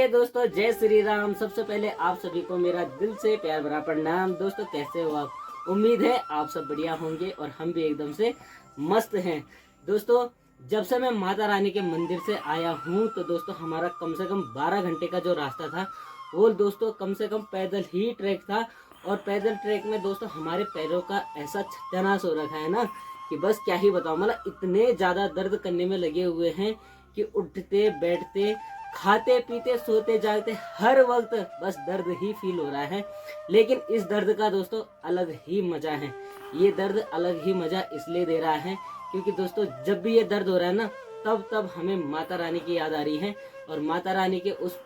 दोस्तों, जय श्री राम। सबसे पहले आप सभी को मेरा दिल से प्यार भरा प्रणाम। दोस्तों कैसे हो आप? उम्मीद है आप सब बढ़िया होंगे और हम भी एकदम से मस्त हैं। दोस्तों जब से मैं माता रानी के मंदिर से आया हूँ तो दोस्तों हमारा कम से कम 12 घंटे का जो रास्ता था वो दोस्तों कम से कम पैदल ही ट्रैक था। और पैदल ट्रैक में दोस्तों हमारे पैरों का ऐसा सत्यानाश हो रखा है ना कि बस क्या ही बताऊँ। मतलब इतने ज़्यादा दर्द करने में लगे हुए हैं कि उठते बैठते खाते पीते सोते जागते हर वक्त बस दर्द ही फील हो रहा है। लेकिन इस दर्द का दोस्तों अलग ही मजा है। ये दर्द अलग ही मजा इसलिए दे रहा है क्योंकि दोस्तों जब भी ये दर्द हो रहा है ना तब हमें माता रानी की याद आ रही है और माता रानी के उस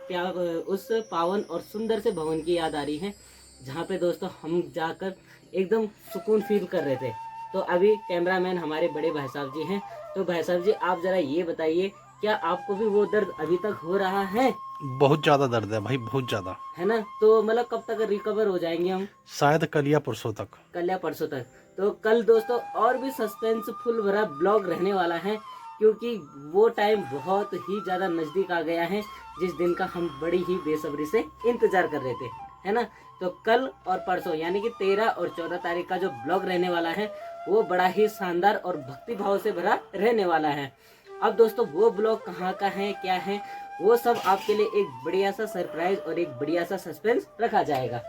पावन और सुंदर से भवन की याद आ रही है जहाँ पे दोस्तों हम जाकर एकदम सुकून फील कर रहे थे। तो अभी कैमरामैन हमारे बड़े भाई साहब जी हैं। तो भाई साहब जी आप जरा ये बताइए, क्या आपको भी वो दर्द अभी तक हो रहा है? बहुत ज्यादा दर्द है भाई, बहुत ज्यादा है ना। तो मतलब कब तक रिकवर हो जाएंगे हम? शायद कल या परसों तक। कल या परसों तक। तो कल दोस्तों और भी सस्पेंसफुल भरा ब्लॉग रहने वाला है क्योंकि वो टाइम बहुत ही ज़्यादा नज़दीक आ गया है जिस दिन का हम बड़ी ही बेसब्री से इंतज़ार कर रहे थे, है ना। तो कल और परसों यानी कि 13 और 14 तारीख का जो ब्लॉग रहने वाला है वो बड़ा ही शानदार और भक्ति भाव से भरा रहने वाला है। अब दोस्तों वो ब्लॉग कहाँ का है, क्या है, वो सब आपके लिए एक बढ़िया सा सरप्राइज और एक बढ़िया सा सस्पेंस रखा जाएगा।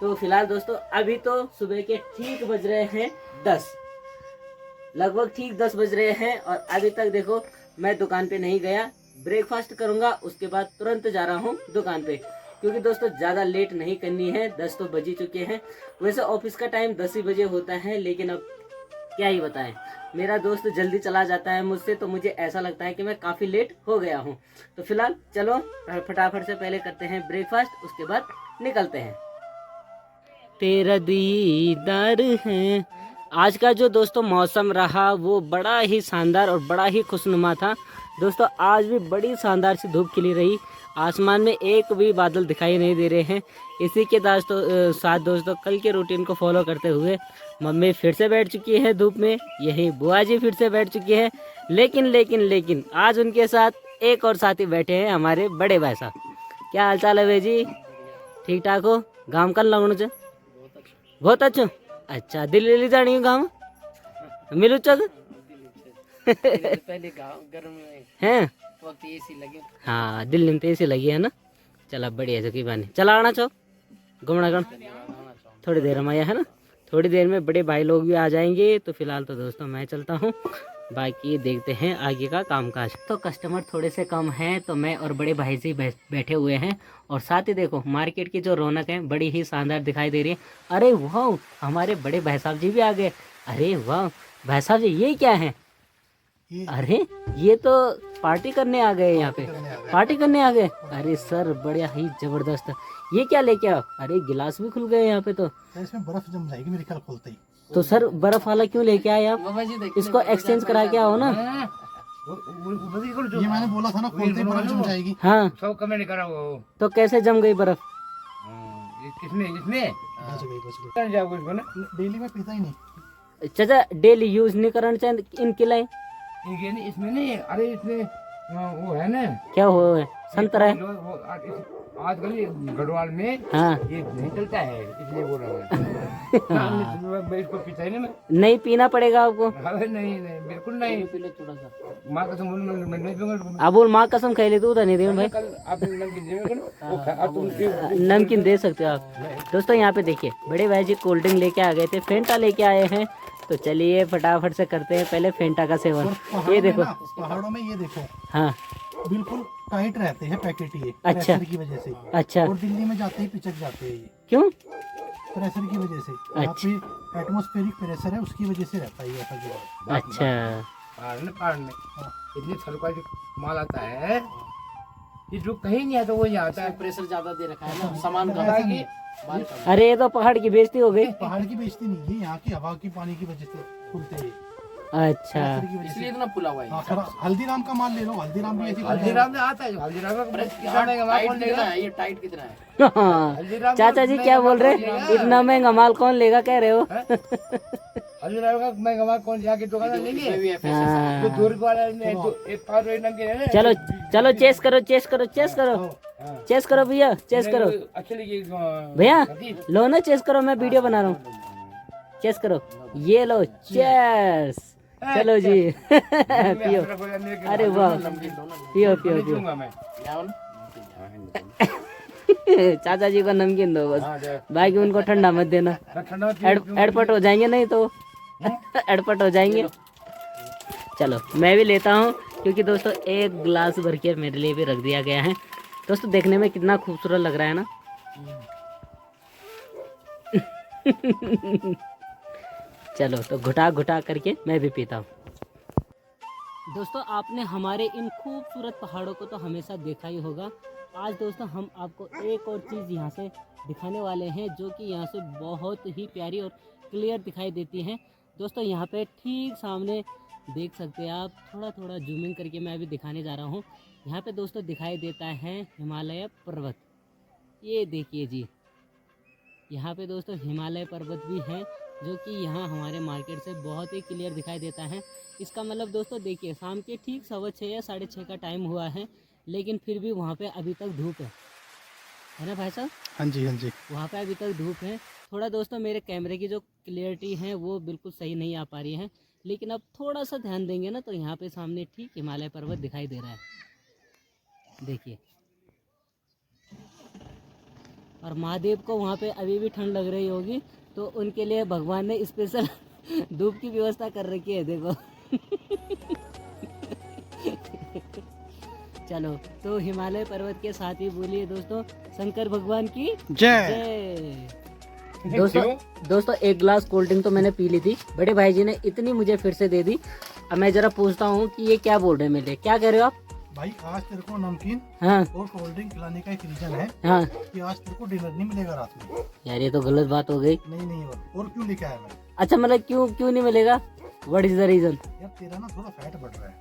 तो फिलहाल दोस्तों अभी तो सुबह के ठीक बज रहे हैं 10, लगभग ठीक 10 बज रहे हैं और अभी तक देखो मैं दुकान पे नहीं गया। ब्रेकफास्ट करूंगा उसके बाद तुरंत जा रहा हूँ दुकान पे क्योंकि दोस्तों ज़्यादा लेट नहीं करनी है। 10 तो बज ही चुके हैं। वैसे ऑफिस का टाइम 10 ही बजे होता है लेकिन अब क्या ही बताएं, मेरा दोस्त जल्दी चला जाता है मुझसे तो मुझे ऐसा लगता है कि मैं काफ़ी लेट हो गया हूँ। तो फिलहाल चलो फटाफट से पहले करते हैं ब्रेकफास्ट, उसके बाद निकलते हैं। तेरा दीदार है। आज का जो दोस्तों मौसम रहा वो बड़ा ही शानदार और बड़ा ही खुशनुमा था। दोस्तों आज भी बड़ी शानदार सी धूप खिली रही। आसमान में एक भी बादल दिखाई नहीं दे रहे हैं। इसी के साथ दोस्तों कल के रूटीन को फॉलो करते हुए मम्मी फिर से बैठ चुकी है धूप में, यही बुआ जी फिर से बैठ चुकी है। लेकिन आज उनके साथ एक और साथी बैठे हैं, हमारे बड़े भाई साहब। क्या हाल चाल है भाई जी? ठीक ठाक हो? गाँव कल लगन च बहुत अच्छा दिल्ली जानी है गाँव मिलू चक पहले गाँव गर्म हैं वक्त एसी लगे। हाँ दिल्ली में तो एसी लगी है ना। चला बढ़िया जो की बानी चला आना चो घूमना गण थोड़ी देर में आया है ना। थोड़ी देर में बड़े भाई लोग भी आ जाएंगे। तो फिलहाल तो दोस्तों मैं चलता हूँ, बाकी देखते हैं आगे का कामकाज। तो कस्टमर थोड़े से कम हैं तो मैं और बड़े भाई जी बैठे हुए हैं और साथ ही देखो मार्केट की जो रौनक है बड़ी ही शानदार दिखाई दे रही है। अरे वाह हमारे बड़े भाई साहब जी भी आ गए। अरे वाह भाई साहब जी ये क्या है? अरे ये तो पार्टी करने आ गए, यहाँ पे पार्टी करने आ गए। अरे सर बढ़िया ही जबरदस्त। ये क्या लेके आओ? अरे गिलास भी खुल गए यहाँ पे। तो इसमें बर्फ जम जाएगी मेरे ख्याल खोलते ही। तो सर बर्फ वाला क्यों लेके आए आप? इसको एक्सचेंज करा के आओ ना। ये मैंने बोला था ना खोलते ही बर्फ जम जाएगी। हाँ सब कमेंट करा वो तो कैसे जम गई बर्फ? किसमें बच गई। जाओगे इसको ना डेली में पीता ही नहीं। चाचा डेली यूज नहीं करना चाहिए इनके लिए। ये नहीं इसमें नहीं। अरे इसमें वो है ना क्या हो है? संतरा है। आजकल ये गढ़वाल में हाँ ये नहीं चलता है इसलिए बोल रहा हूँ। मैं इसको पीता ही नहीं मैं। नहीं पीना पड़ेगा आपको। अरे नहीं बिल्कुल नहीं। थोड़ा सा माँ कसम मैं नहीं पीऊंगा। अब बोल माँ कसम खाई ले तू नहीं दे भाई। कल आप नमकीन देंगे ना तुम नमकीन दे सकते हो आप। दोस्तों यहाँ पे देखिए बड़े भाई जी कोल्ड ड्रिंक लेके आ गए थे, फेंटा लेके आए हैं। तो चलिए फटाफट से करते हैं पहले फेंटा का सेवन। ये देखो पहाड़ों में ये देखो हाँ बिल्कुल टाइट रहते हैं पैकेट ये अच्छा। प्रेशर की वजह से। अच्छा और दिल्ली में जाते ही पिचक जाते हैं ये क्यों? प्रेशर की वजह से। यहाँ पे एटमॉस्फेरिक प्रेशर है उसकी वजह से रहता है ये ऐसा जो। अच्छा पहाड़ में इतनी थलुका माल आता है ये जो कहीं नहीं आता वो यहाँ आता है। प्रेशर ज्यादा दे रखा है ना, सामान का अरे ये तो पहाड़ की बेइज्जती हो गई। पहाड़ की बेइज्जती नहीं है, यहाँ की हवा की पानी की वजह से खुलते हैं। अच्छा इसलिए इतना फुला हुआ है। हाँ, हल्दीराम का माल ले लो, हल्दीराम भी ऐसी हल्दीराम में आता है। हल्दीराम का कितना महंगा माल कौन लेगा? ये टाइट कितना है? हाँ चाचा जी क्या बोल रहे हैं? इतना महंगा माल कौन लेगा कह रहे हो? हल्दीराम का महंगा माल कौन जाके दुकान लेंगे? हाँ। जो 2 रुपये वाला एक 5 रुपये नमकीन है ना। चलो चलो चेस करो चेस करो चेस करो। चेस करो भैया, चेस करो अकेले भैया, लो ना चेस करो, मैं वीडियो बना रहा हूँ। चेस करो, ये लो चेस। चलो जी पियो। अरे वाह, पियो पियो पियो। चाचा जी को नमकीन दो बस, बाकी उनको ठंडा मत देना, एडपट हो जाएंगे नहीं तो एडपट हो जाएंगे। चलो मैं भी लेता हूँ, क्योंकि दोस्तों एक गिलास भर के मेरे लिए भी रख दिया गया है। दोस्तों देखने में कितना खूबसूरत लग रहा है ना। चलो तो घुटा घुटा करके मैं भी पीता हूँ। दोस्तों आपने हमारे इन खूबसूरत पहाड़ों को तो हमेशा देखा ही होगा। आज दोस्तों हम आपको एक और चीज़ यहाँ से दिखाने वाले हैं, जो कि यहाँ से बहुत ही प्यारी और क्लियर दिखाई देती हैं। दोस्तों यहाँ पे ठीक सामने देख सकते हैं आप, थोड़ा थोड़ा जूमिंग करके मैं अभी दिखाने जा रहा हूँ। यहाँ पे दोस्तों दिखाई देता है हिमालय पर्वत। ये देखिए जी, यहाँ पे दोस्तों हिमालय पर्वत भी है, जो कि यहाँ हमारे मार्केट से बहुत ही क्लियर दिखाई देता है। इसका मतलब दोस्तों देखिए, शाम के ठीक 6:15 या 6:30 का टाइम हुआ है, लेकिन फिर भी वहाँ पे अभी तक धूप है ना भाई साहब? हाँ जी हाँ जी। वहाँ पे अभी तक धूप है। थोड़ा दोस्तों मेरे कैमरे की जो क्लियरिटी है वो बिल्कुल सही नहीं आ पा रही है, लेकिन अब थोड़ा सा ध्यान देंगे ना तो यहाँ पे सामने ठीक हिमालय पर्वत दिखाई दे रहा है, देखिए। और महादेव को वहाँ पे अभी भी ठंड लग रही होगी, तो उनके लिए भगवान ने स्पेशल धूप की व्यवस्था कर रखी है, देखो। चलो तो हिमालय पर्वत के साथ ही बोलिए दोस्तों, शंकर भगवान की जय। दोस्तों एक गिलास कोल्ड ड्रिंक तो मैंने पी ली थी, बड़े भाई जी ने इतनी मुझे फिर से दे दी। अब मैं जरा पूछता हूँ कि ये क्या बोल रहे हैं मेरे लिए, क्या कह रहे हो आप? भाई आज तेरे को नमकीन हाँ और कोल्ड ड्रिंक खिलाने का एक रीजन है हाँ। कि आज तेरे को डिनर नहीं मिलेगा रात में। यार ये तो गलत बात हो गई। नहीं और क्यों लेके आया मैं? अच्छा मतलब क्यों नहीं मिलेगा? What is the reason? यार तेरा ना थोड़ा फैट बढ़ रहा है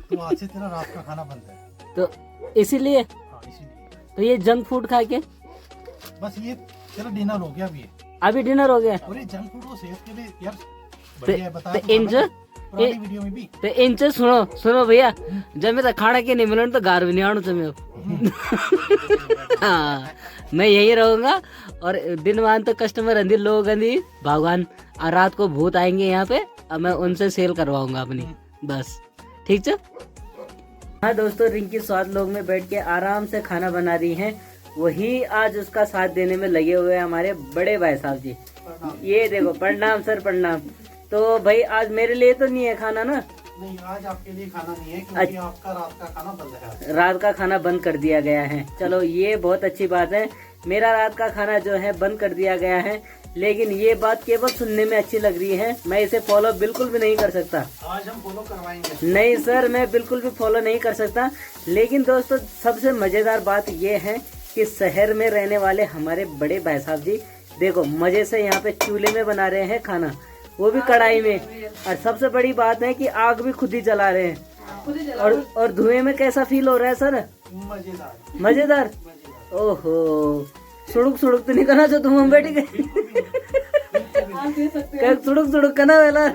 तो आज से तेरा रात का खाना बंद है। तो इसीलिए? हाँ इसीलिए। तो ये जंक फूड खा के बस ये तेरा डिनर हो गया अभी। अभी डिनर हो गया? और ये जंक फूड वो सेहत के लिए यार बढ़िया है, बता पुरानी वीडियो में भी। तो इंच सुनो भैया, जब मैं खाना के नहीं मिले तो घर भी नहीं आना तुम्हें। हाँ मैं यही रहूंगा, और दिन वान तो कस्टमर अंधी लोग अंधी भगवान, और रात को भूत आएंगे यहाँ पे, अब मैं उनसे सेल करवाऊंगा अपनी, बस ठीक है। हाँ दोस्तों, रिंकी स्वाद लोग में बैठ के आराम से खाना बना रही हैं, वही आज उसका साथ देने में लगे हुए हैं हमारे बड़े भाई साहब जी। ये देखो, प्रणाम सर प्रणाम। तो भाई आज मेरे लिए तो नहीं है खाना ना? नहीं आज आपके लिए खाना नहीं है, क्योंकि आपका रात का खाना बंद है। रात का खाना बंद कर दिया गया है। चलो ये बहुत अच्छी बात है, मेरा रात का खाना जो है बंद कर दिया गया है, लेकिन ये बात केवल सुनने में अच्छी लग रही है, मैं इसे फॉलो बिल्कुल भी नहीं कर सकता। आज हम फॉलो करवाएंगे। नहीं सर, मैं बिल्कुल भी फॉलो नहीं कर सकता। लेकिन दोस्तों सबसे मजेदार बात ये है कि शहर में रहने वाले हमारे बड़े भाई साहब जी देखो मजे से यहाँ पे चूल्हे में बना रहे हैं खाना, वो भी कढ़ाई में, और सबसे बड़ी बात है कि आग भी खुद ही जला रहे हैं। और धुएं में कैसा फील हो रहा है सर? मजेदार। ओहो, सुड़ुक तो नहीं करना जो तुम बैठी गई। सुड़ुक करना वाला।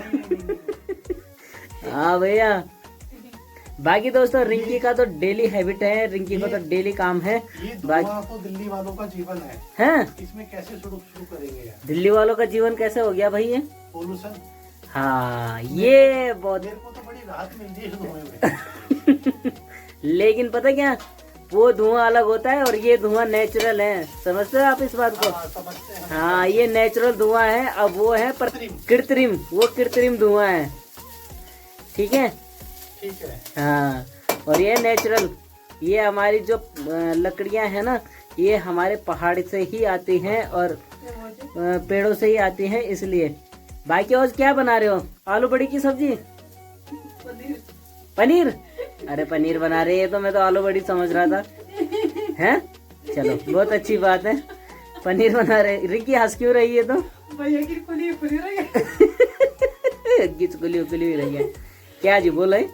हाँ भैया। बाकी दोस्तों रिंकी का तो डेली हैबिट है, रिंकी का तो डेली काम है। तो दिल्ली वालों का जीवन है। हैं? इसमें कैसे शुरू करेंगे यार? दिल्ली वालों का जीवन कैसे हो गया भाई ये? पोल्यूशन। हाँ ये बहुत, मेरे को तो बड़ी राहत मिलती है धुएं में। लेकिन पता क्या, वो धुआं अलग होता है और ये धुआं नेचुरल है, समझते हो आप इस बात को? समझते हैं। हाँ ये नेचुरल धुआं है, अब वो है पर कृत्रिम, वो कृत्रिम धुआं है, ठीक है? ठीक है। हाँ, और ये नेचुरल, ये हमारी जो लकड़ियां हैं ना, ये हमारे पहाड़ से ही आती हैं और पेड़ों से ही आती हैं, इसलिए। बाकी और क्या बना रहे हो? आलू बड़ी की सब्जी? पनीर? अरे पनीर बना रहे हैं, तो मैं तो आलू बड़ी समझ रहा था। हैं? चलो बहुत अच्छी बात है, पनीर बना रहे। रिंकी हंस क्यों रही है? तो गिचकुली रही है क्या जी, बोला है?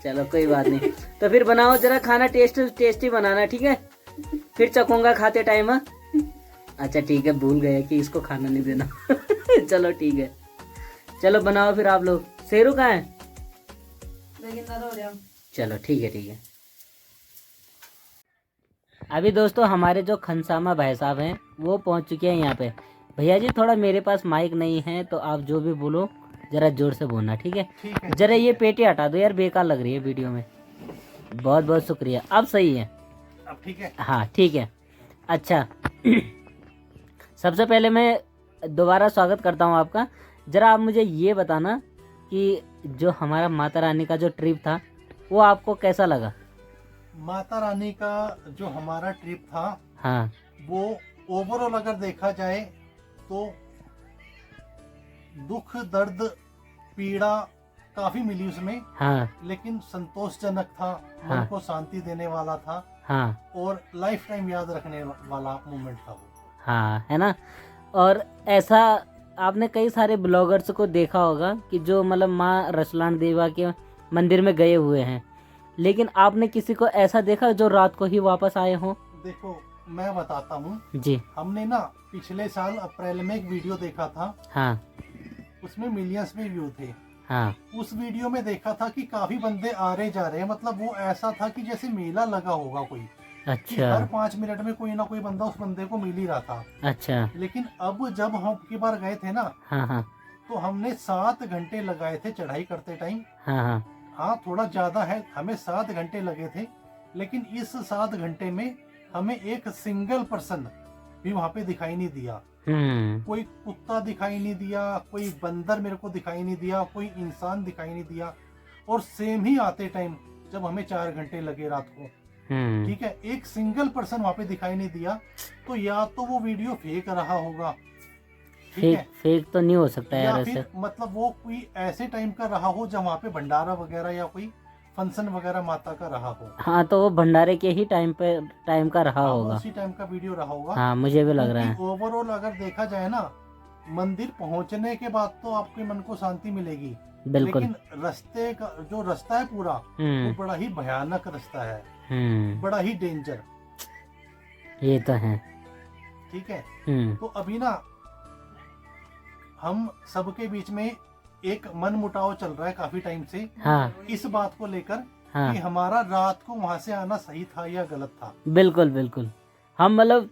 चलो कोई बात नहीं, तो फिर बनाओ जरा खाना, टेस्टी बनाना, ठीक है? फिर चखूंगा खाते टाइम। अच्छा ठीक है, भूल गए कि इसको खाना नहीं देना। चलो ठीक है, चलो बनाओ फिर आप लोग। शेरू कहाँ है? चलो ठीक है। अभी दोस्तों हमारे जो खनसामा भाई साहब हैं वो पहुंच चुके हैं यहाँ पे। भैया जी थोड़ा मेरे पास माइक नहीं है तो आप जो भी बोलो जरा जोर से बोलना, ठीक है? ठीक है। जरा ये पेटी हटा दो यार, बेकार लग रही है वीडियो में। बहुत बहुत शुक्रिया, अब सही है। अब ठीक है। हाँ ठीक है। अच्छा सबसे पहले मैं दोबारा स्वागत करता हूँ आपका। जरा आप मुझे ये बताना कि जो हमारा माता रानी का जो ट्रिप था वो आपको कैसा लगा? माता रानी का जो हमारा ट्रिप था हाँ वो ओवरऑल अगर देखा जाए तो दुख दर्द पीड़ा काफी मिली उसमें, हाँ लेकिन संतोषजनक था, मन हाँ। को शांति देने वाला था हाँ और लाइफ टाइम याद रखने वाला मोमेंट था वो। हाँ, है ना? और ऐसा आपने कई सारे ब्लॉगर्स को देखा होगा कि जो मतलब माँ रसलान देवा के मंदिर में गए हुए हैं, लेकिन आपने किसी को ऐसा देखा जो रात को ही वापस आए हों? देखो मैं बताता हूँ, जी हमने ना पिछले साल अप्रैल में एक वीडियो देखा था, हाँ उसमें मिलियंस में व्यू थे। हाँ उस वीडियो में देखा था कि काफी बंदे आ रहे जा रहे हैं, मतलब वो ऐसा था कि जैसे मेला लगा होगा कोई, कि अच्छा हर 5 मिनट में कोई ना कोई बंदा उस बंदे को मिल ही रहा था। अच्छा लेकिन अब जब हम की बार गए थे ना हाँ हाँ तो हमने 7 घंटे लगाए थे चढ़ाई करते टाइम। हाँ हाँ हाँ थोड़ा ज्यादा है, हमें 7 घंटे लगे थे, लेकिन इस 7 घंटे में हमें एक सिंगल पर्सन भी वहां पे दिखाई नहीं दिया। कोई कुत्ता दिखाई नहीं दिया, कोई बंदर मेरे को दिखाई नहीं दिया, कोई इंसान दिखाई नहीं दिया। और सेम ही आते टाइम जब हमें 4 घंटे लगे रात को, ठीक है, एक सिंगल पर्सन वहां पे दिखाई नहीं दिया। तो या तो वो वीडियो फेक रहा होगा, ठीक है, फेक तो नहीं हो सकता या यार फिर ऐसे। मतलब वो कोई ऐसे टाइम का रहा हो जब वहाँ पे भंडारा वगैरह या कोई फंक्शन वगैरह माता का रहा हो। हाँ तो वो भंडारे के ही टाइम का रहा हाँ, होगा। उसी टाइम का वीडियो रहा होगा। हाँ मुझे भी लग रहा है। ओवरऑल अगर देखा जाए ना, मंदिर पहुंचने के बाद तो आपके मन को शांति मिलेगी, बिल्कुल। लेकिन रास्ते का जो रास्ता है पूरा वो बड़ा ही भयानक रास्ता है, बड़ा ही डेंजर, ये तो है। ठीक है। हम्म तो अभी ना हम सबके बीच में एक मन मुटाव चल रहा है काफी टाइम से, हाँ इस बात को लेकर हाँ कि हमारा रात को वहां से आना सही था या गलत था। बिल्कुल बिल्कुल। हम मतलब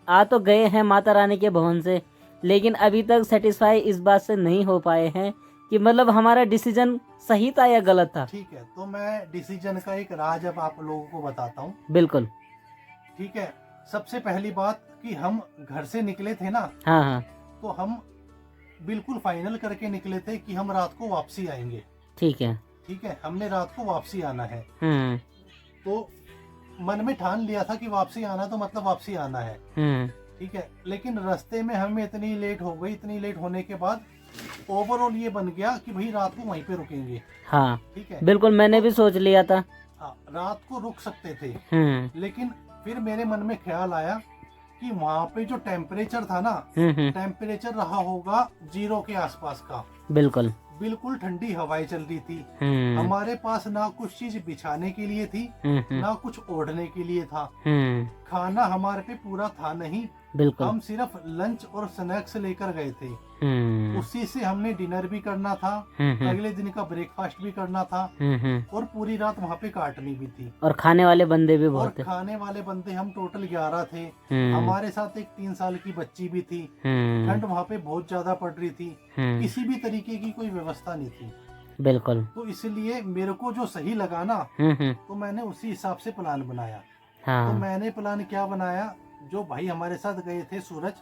आ तो गए हैं माता रानी के भवन से, लेकिन अभी तक सेटिस्फाई इस बात से नहीं हो पाए हैं कि मतलब हमारा डिसीजन सही था या गलत था। ठीक है, तो मैं डिसीजन का एक राज अब आप लोगों को बताता हूँ। बिल्कुल। ठीक है, सबसे पहली बात कि हम घर से निकले थे ना, हाँ हाँ तो हम बिल्कुल फाइनल करके निकले थे कि हम रात को वापसी आएंगे। ठीक है। ठीक है, हमने रात को वापसी आना है, हम्म तो मन में ठान लिया था कि वापसी आना तो मतलब वापसी आना है। ठीक है, लेकिन रास्ते में हमें इतनी लेट हो गई, इतनी लेट होने के बाद ओवरऑल ये बन गया कि भाई रात को वहीं पे रुकेंगे। हाँ ठीक है, बिल्कुल, मैंने भी सोच लिया था। हाँ, रात को रुक सकते थे, हम्म लेकिन फिर मेरे मन में ख्याल आया कि वहाँ पे जो टेम्परेचर था ना, टेम्परेचर रहा होगा 0 के आसपास का, बिल्कुल। बिल्कुल ठंडी हवाएं चल रही थी। हम्म हमारे पास ना कुछ चीज बिछाने के लिए थी, ना कुछ ओढ़ने के लिए था, खाना हमारे पे पूरा था नहीं, बिल्कुल। हम सिर्फ लंच और स्नैक्स लेकर गए थे। उसी से हमने डिनर भी करना था, अगले दिन का ब्रेकफास्ट भी करना था, और पूरी रात वहाँ पे काटनी भी थी। और खाने वाले बंदे भी और बहुत थे। खाने वाले बंदे हम टोटल 11 थे। हम्म हमारे साथ एक 3 साल की बच्ची भी थी। हम्म ठंड वहाँ पे बहुत ज्यादा पड़ रही थी, किसी भी तरीके की कोई व्यवस्था नहीं थी। बिल्कुल। तो इसलिए मेरे को जो सही लगा ना, तो मैंने उसी हिसाब से प्लान बनाया। तो हाँ। मैंने प्लान क्या बनाया, जो भाई हमारे साथ गए थे सूरज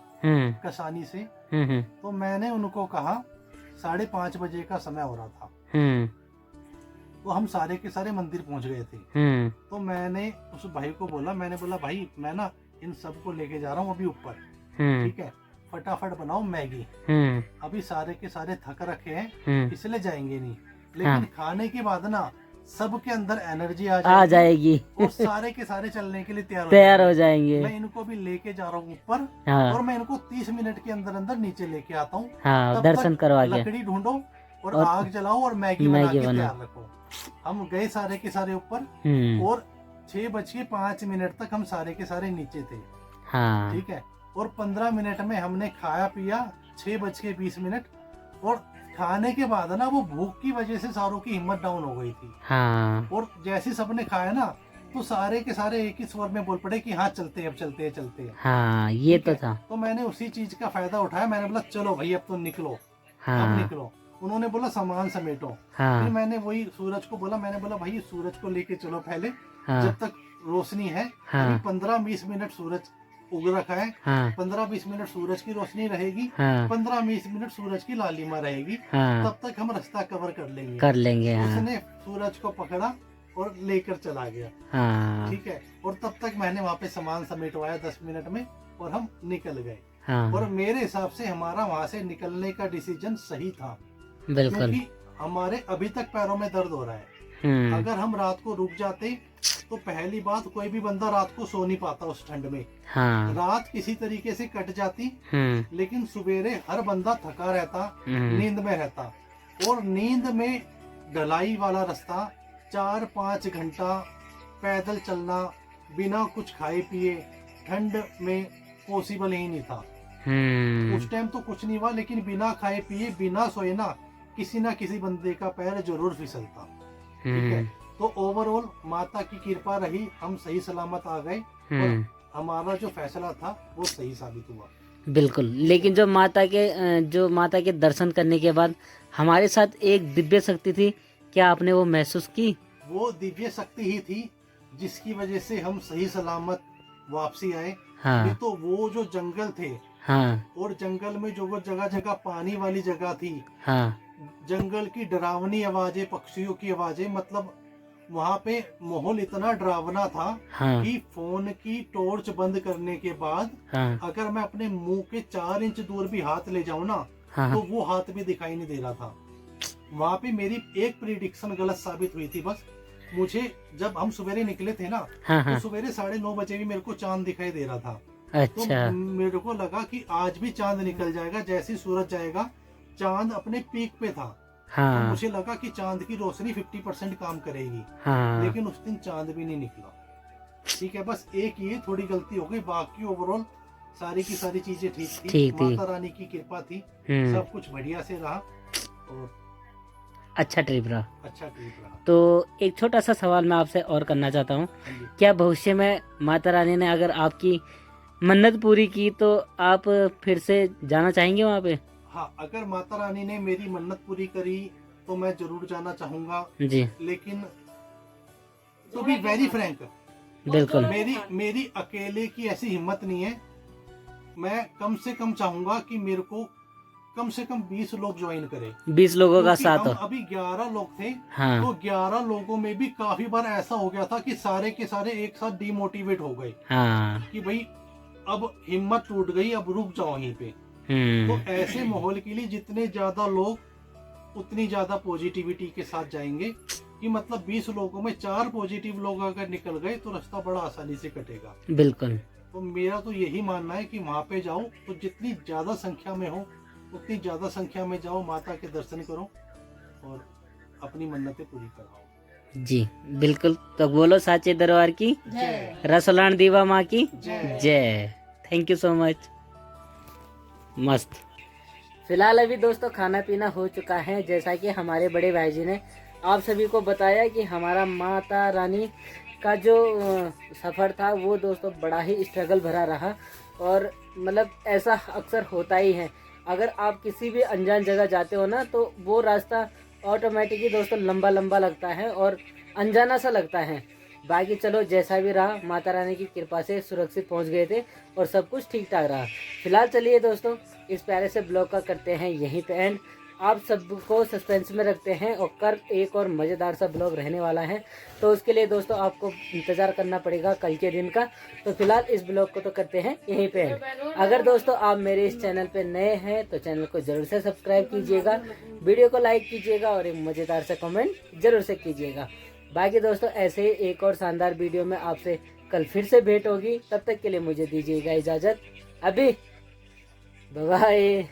कसानी से, तो मैंने उनको कहा 5:30 बजे का समय हो रहा था, तो हम सारे के सारे मंदिर पहुंच गए थे। तो मैंने उस भाई को बोला, मैंने बोला भाई मैं ना इन सबको लेके जा रहा हूँ अभी ऊपर, ठीक है, फटाफट बनाओ मैगी, अभी सारे के सारे थक रखे हैं इसलिए जाएंगे नहीं, लेकिन हाँ। खाने के बाद ना सबके अंदर एनर्जी आ जाएगी और सारे के सारे चलने के लिए तैयार हो जाएंगे। मैं इनको भी लेके जा रहा हूँ ऊपर, हाँ। और मैं इनको 30 मिनट के अंदर अंदर नीचे लेके आता हूँ। हाँ, तब दर्शन तक करवा के। लकड़ी ढूंढो और और आग जलाओ और मैगी बना मैगी के बना। तैयार रखो। हम गए सारे के सारे ऊपर, और 6:05 तक हम सारे के सारे नीचे थे। हाँ। ठीक है, और 15 मिनट में हमने खाया पिया, 6:20, और खाने के बाद ना वो भूख की वजह से सारों की हिम्मत डाउन हो गई थी। हाँ। और जैसे सबने खाया ना, तो सारे के सारे एक ही स्वर में बोल पड़े कि हाँ चलते हैं, अब चलते हैं चलते हैं। हाँ ये ठीक तो है? था। तो मैंने उसी चीज का फायदा उठाया, मैंने बोला चलो भाई अब तो निकलो, अब हाँ निकलो। उन्होंने बोला सामान समेटो। फिर हाँ मैंने वही सूरज को बोला, मैंने बोला भाई सूरज को लेके चलो पहले, हाँ जब तक रोशनी है। हाँ। अभी 15-20 मिनट सूरज उग रखा है, हाँ 15-20 मिनट सूरज की रोशनी रहेगी, हाँ 15-20 मिनट सूरज की लालिमा रहेगी, हाँ तब तक हम रास्ता कवर कर लेंगे। कर लेंगे। हाँ उसने सूरज को पकड़ा और लेकर चला गया। हाँ ठीक है, और तब तक मैंने वहाँ पे सामान समेटवाया 10 मिनट में और हम निकल गए। और हाँ मेरे हिसाब से हमारा वहाँ से निकलने का डिसीजन सही था, बिल्कुल। क्योंकि हमारे अभी तक पैरों में दर्द हो रहा है। अगर हम रात को रुक जाते तो पहली बात कोई भी बंदा रात को सो नहीं पाता उस ठंड में। हाँ रात किसी तरीके से कट जाती, लेकिन सवेरे हर बंदा थका रहता, नींद में रहता। और नींद में ढलाई वाला रास्ता 4-5 घंटा पैदल चलना बिना कुछ खाए पिए ठंड में पॉसिबल ही नहीं था। उस टाइम तो कुछ नहीं हुआ, लेकिन बिना खाए पिए बिना सोए ना किसी ना किसी बंदे का पैर जरूर फिसलता। ठीक है, तो ओवरऑल माता की कृपा रही, हम सही सलामत आ गए और हमारा जो फैसला था वो सही साबित हुआ। बिल्कुल। लेकिन जो माता के दर्शन करने के बाद हमारे साथ एक दिव्य शक्ति थी, क्या आपने वो महसूस की? वो दिव्य शक्ति ही थी जिसकी वजह से हम सही सलामत वापसी आए। हाँ नहीं तो वो जो जंगल थे, हाँ और जंगल में जो वो जगह जगह पानी वाली जगह थी, हाँ जंगल की डरावनी आवाजें, पक्षियों की आवाजें, मतलब वहाँ पे माहौल इतना डरावना था हाँ कि फोन की टॉर्च बंद करने के बाद हाँ अगर मैं अपने मुंह के 4 इंच दूर भी हाथ ले जाऊं ना, हाँ तो वो हाथ भी दिखाई नहीं दे रहा था। वहाँ पे मेरी एक प्रिडिक्शन गलत साबित हुई थी बस। मुझे जब हम सवेरे निकले थे ना, हाँ तो हाँ। सवेरे 9:30 बजे भी मेरे को चांद दिखाई दे रहा था। तो अच्छा। मेरे को लगा कि आज भी चांद निकल जाएगा, जैसे ही सूरज जाएगा चांद अपने पीक पे था। तो हाँ मुझे लगा कि चांद की रोशनी 50% काम करेगी, हाँ लेकिन उस दिन चांद भी नहीं निकला। ठीक है, बस एक ये थोड़ी गलती हो गई, बाकी ओवरऑल सारी की सारी चीजें ठीक ठीक थी। माता रानी की कृपा थी, सब कुछ बढ़िया से रहा और अच्छा ट्रिप रहा। अच्छा ट्रिप रहा। तो एक छोटा सा सवाल मैं आपसे और करना चाहता हूँ, हाँ जी। क्या भविष्य में माता रानी ने अगर आपकी मन्नत पूरी की तो आप फिर से जाना चाहेंगे वहाँ पे? हाँ, अगर माता रानी ने मेरी मन्नत पूरी करी तो मैं जरूर जाना चाहूंगा, जी लेकिन टू बी वेरी फ्रैंक, बिल्कुल। मेरी अकेले की ऐसी हिम्मत नहीं है। मैं कम से कम चाहूंगा कि मेरे को कम से कम 20 लोग ज्वाइन करें। 20 लोगों का क्योंकि साथ हम हो। अभी 11 लोग थे, हाँ तो 11 लोगों में भी काफी बार ऐसा हो गया था कि सारे के सारे एक साथ डिमोटिवेट हो गए हाँ। कि भाई अब हिम्मत टूट गई, अब रुक जाओ वहीं पे। तो ऐसे माहौल के लिए जितने ज्यादा लोग उतनी ज्यादा पॉजिटिविटी के साथ जाएंगे, कि मतलब 20 लोगों में 4 पॉजिटिव लोग अगर निकल गए तो रास्ता बड़ा आसानी से कटेगा। बिल्कुल। तो मेरा तो यही मानना है कि वहाँ पे जाओ तो जितनी ज्यादा संख्या में हो उतनी ज्यादा संख्या में जाओ, माता के दर्शन करो और अपनी मन्नतें पूरी कराओ। जी बिल्कुल। तो बोलो साचे दरबार की जय। रसलान दीवा माँ की जय। जय। Thank you so much. मस्त। फिलहाल अभी दोस्तों खाना पीना हो चुका है। जैसा कि हमारे बड़े भाई जी ने आप सभी को बताया कि हमारा माता रानी का जो सफ़र था वो दोस्तों बड़ा ही स्ट्रगल भरा रहा। और मतलब ऐसा अक्सर होता ही है, अगर आप किसी भी अनजान जगह जाते हो ना तो वो रास्ता ऑटोमेटिकली दोस्तों लंबा लंबा लगता है और अनजाना सा लगता है। बाकी चलो जैसा भी रहा, माता रानी की कृपा से सुरक्षित पहुंच गए थे और सब कुछ ठीक ठाक रहा। फिलहाल चलिए दोस्तों इस प्यारे से ब्लॉग का करते हैं यहीं पे एंड। आप सबको सस्पेंस में रखते हैं और कल एक और मज़ेदार सा ब्लॉग रहने वाला है, तो उसके लिए दोस्तों आपको इंतज़ार करना पड़ेगा कल के दिन का। तो फिलहाल इस ब्लॉग को तो करते हैं यहीं पे एंड। अगर दोस्तों आप मेरे इस चैनल पे नए हैं तो चैनल को ज़रूर से सब्सक्राइब कीजिएगा, वीडियो को लाइक कीजिएगा और एक मज़ेदार सा कमेंट ज़रूर से कीजिएगा। बाकी दोस्तों ऐसे ही एक और शानदार वीडियो में आपसे कल फिर से भेंट होगी। तब तक के लिए मुझे दीजिएगा इजाज़त। अभी बाय बाय।